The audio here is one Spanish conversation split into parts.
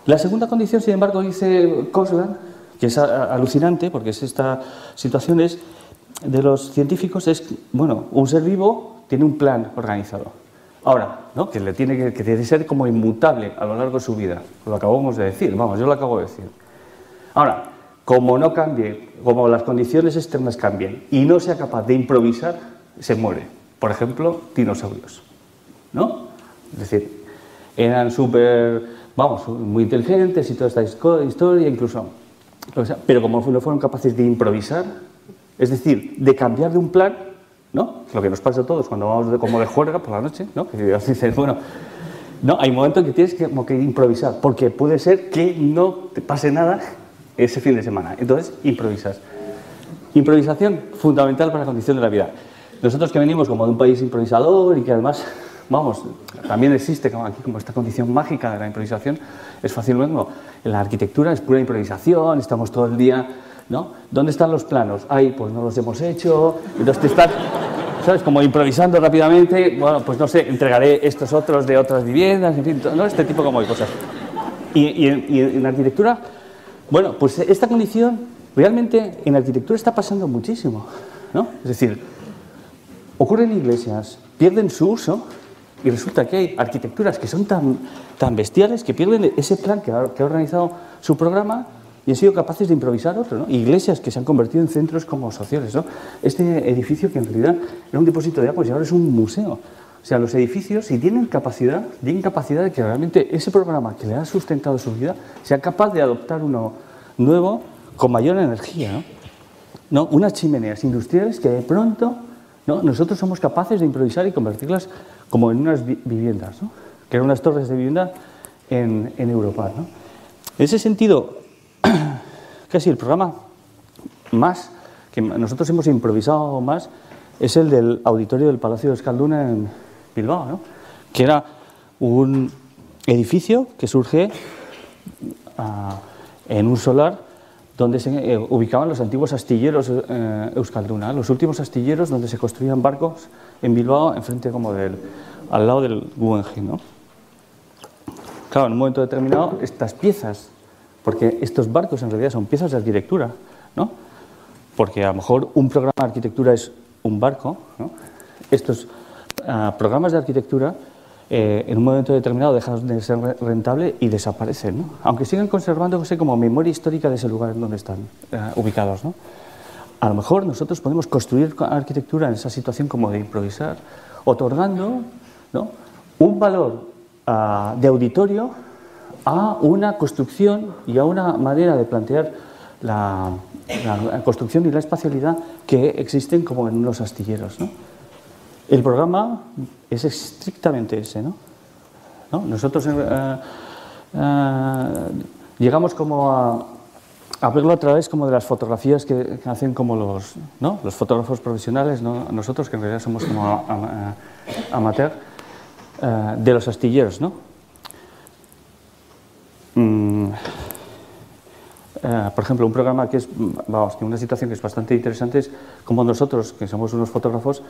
La segunda condición, sin embargo, dice Koslan, que es alucinante, porque es esta situación es de los científicos, es, bueno, un ser vivo tiene un plan organizado. Ahora, ¿no? Que tiene que ser como inmutable a lo largo de su vida. Lo acabamos de decir, vamos, yo lo acabo de decir. Ahora, como no cambie, como las condiciones externas cambien y no sea capaz de improvisar, se muere. Por ejemplo, dinosaurios, ¿no? Es decir, eran súper, vamos, muy inteligentes y toda esta historia, incluso, pero como no fueron capaces de improvisar, es decir, de cambiar de un plan, ¿no? Lo que nos pasa a todos cuando vamos como de juerga por la noche, ¿no? Que dices, bueno, no, hay momentos que tienes como que improvisar, porque puede ser que no te pase nada ese fin de semana. Entonces, improvisas. Improvisación fundamental para la condición de la vida. Nosotros que venimos como de un país improvisador y que además, vamos, también existe aquí como esta condición mágica de la improvisación, es fácil verlo. En la arquitectura es pura improvisación, estamos todo el día, ¿no? ¿Dónde están los planos? Ay, pues no los hemos hecho. Entonces te estás, ¿sabes? Como improvisando rápidamente, bueno, pues no sé, entregaré estos otros de otras viviendas, en fin, ¿no? Este tipo como de cosas. Y en la arquitectura, bueno, pues esta condición realmente en la arquitectura está pasando muchísimo, ¿no? Es decir, ocurren iglesias, pierden su uso y resulta que hay arquitecturas que son tan bestiales que pierden ese plan que ha organizado su programa y han sido capaces de improvisar otro, ¿no? Iglesias que se han convertido en centros como sociales, ¿no? Este edificio que en realidad era un depósito de agua y ahora es un museo. O sea, los edificios, si tienen capacidad de que realmente ese programa que le ha sustentado su vida sea capaz de adoptar uno nuevo con mayor energía, ¿no? Unas chimeneas industriales que de pronto, ¿no? Nosotros somos capaces de improvisar y convertirlas como en unas viviendas, ¿no? Que eran unas torres de vivienda en Europa, ¿no? En ese sentido, casi el programa más que nosotros hemos improvisado más es el del auditorio del Palacio de Euskalduna en Bilbao, ¿no? Que era un edificio que surge en un solar donde se ubicaban los antiguos astilleros Euskalduna, los últimos astilleros donde se construían barcos en Bilbao, enfrente como al lado del Guggenheim, ¿no? Claro, en un momento determinado estas piezas, porque estos barcos en realidad son piezas de arquitectura, ¿no? Porque a lo mejor un programa de arquitectura es un barco, ¿no? Estos programas de arquitectura en un momento determinado dejan de ser rentable y desaparecen, ¿no? Aunque sigan conservándose como memoria histórica de ese lugar en donde están ubicados, ¿no? A lo mejor nosotros podemos construir arquitectura en esa situación como de improvisar, otorgando, ¿no? Un valor de auditorio a una construcción y a una manera de plantear la construcción y la espacialidad que existen como en unos astilleros, ¿no? El programa es estrictamente ese, ¿no? Nosotros llegamos como a verlo a través como de las fotografías que hacen como los fotógrafos profesionales, ¿no? Nosotros que en realidad somos como amateur, de los astilleros, ¿no? Por ejemplo, un programa que es, vamos, que una situación que es bastante interesante es como nosotros, que somos unos fotógrafos,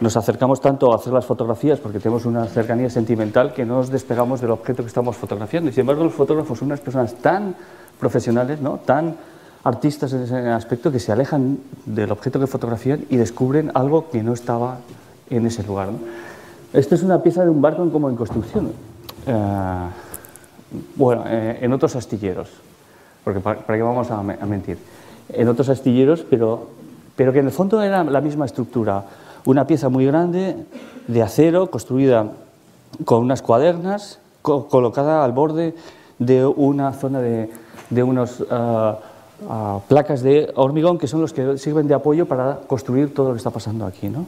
nos acercamos tanto a hacer las fotografías porque tenemos una cercanía sentimental que no nos despegamos del objeto que estamos fotografiando. Y sin embargo, los fotógrafos son unas personas tan profesionales, ¿no? Tan artistas en ese aspecto que se alejan del objeto que fotografían y descubren algo que no estaba en ese lugar, ¿no? Esta es una pieza de un barco como en construcción. Bueno, en otros astilleros, porque para qué vamos a mentir, en otros astilleros, pero que en el fondo era la misma estructura, una pieza muy grande de acero construida con unas cuadernas, colocada al borde de una zona de unos placas de hormigón que son los que sirven de apoyo para construir todo lo que está pasando aquí, ¿no?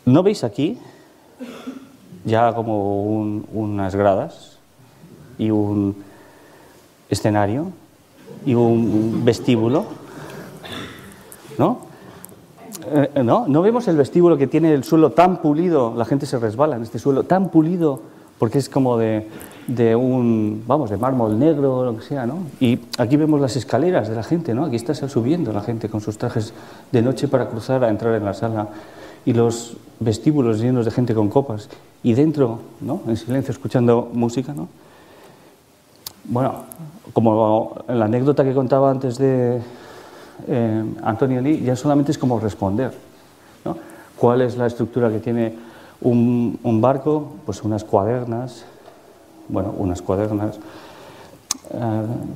¿No veis aquí ya como unas gradas y un escenario y un vestíbulo? ¿No? ¿No vemos el vestíbulo que tiene el suelo tan pulido? La gente se resbala en este suelo tan pulido porque es como de mármol negro o lo que sea, ¿no? Y aquí vemos las escaleras de la gente, ¿no? Aquí está subiendo la gente con sus trajes de noche para cruzar a entrar en la sala, y los vestíbulos llenos de gente con copas y dentro, ¿no? En silencio escuchando música, ¿no? Bueno, como la anécdota que contaba antes de Antonio Lee, ya solamente es como responder, ¿no? ¿Cuál es la estructura que tiene un barco? Pues unas cuadernas,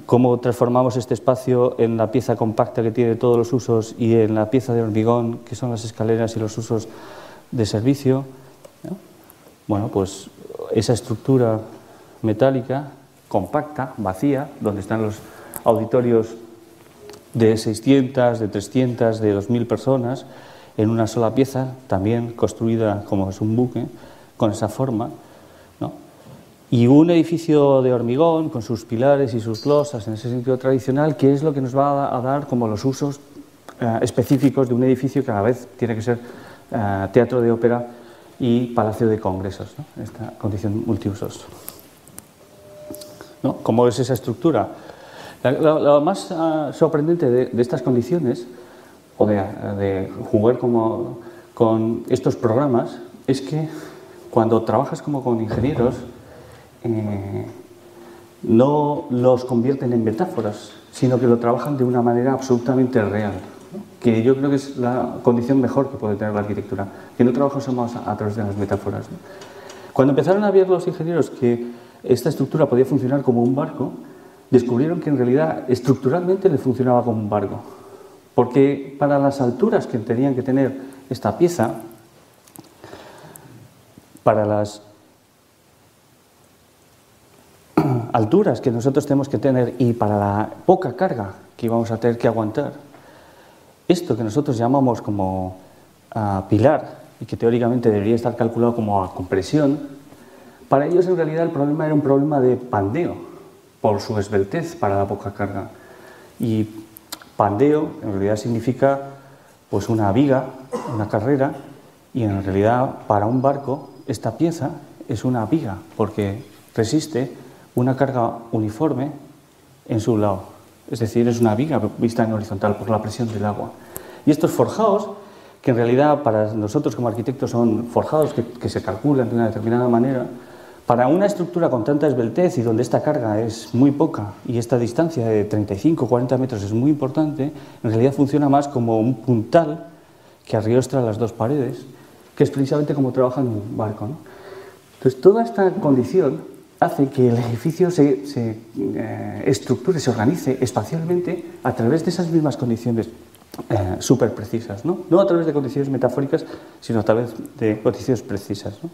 cómo transformamos este espacio en la pieza compacta que tiene todos los usos y en la pieza de hormigón, que son las escaleras y los usos de servicio, ¿no? Bueno, pues esa estructura metálica, compacta, vacía, donde están los auditorios de 600, de 300, de 2000 personas, en una sola pieza, también construida como es un buque, con esa forma, ¿no? Y un edificio de hormigón, con sus pilares y sus losas, en ese sentido tradicional, que es lo que nos va a dar como los usos específicos de un edificio que a la vez tiene que ser teatro de ópera y palacio de congresos, ¿no? Esta condición multiusos, ¿no? ¿Cómo es esa estructura? Lo más sorprendente de estas condiciones, o de jugar con estos programas, es que cuando trabajas como con ingenieros, no los convierten en metáforas, sino que lo trabajan de una manera absolutamente real, ¿no? Que yo creo que es la condición mejor que puede tener la arquitectura, que no trabajamos a través de las metáforas, ¿no? Cuando empezaron a ver los ingenieros que esta estructura podía funcionar como un barco, descubrieron que en realidad estructuralmente le funcionaba como un barco, porque para las alturas que tenían que tener esta pieza, para las alturas que nosotros tenemos que tener y para la poca carga que íbamos a tener que aguantar, esto que nosotros llamamos como pilar y que teóricamente debería estar calculado como a compresión, para ellos en realidad el problema era un problema de pandeo, por su esbeltez para la poca carga. Y pandeo en realidad significa pues una viga, una carrera, y en realidad para un barco esta pieza es una viga porque resiste una carga uniforme en su lado, es decir, es una viga vista en horizontal por la presión del agua. Y estos forjados, que en realidad para nosotros como arquitectos son forjados que se calculan de una determinada manera, para una estructura con tanta esbeltez y donde esta carga es muy poca y esta distancia de 35 o 40 metros es muy importante, en realidad funciona más como un puntal que arriostra las dos paredes, que es precisamente como trabaja en un barco, ¿no? Entonces, toda esta condición hace que el edificio se estructure, se organice espacialmente a través de esas mismas condiciones súper precisas, ¿no? No a través de condiciones metafóricas, sino a través de condiciones precisas, ¿no?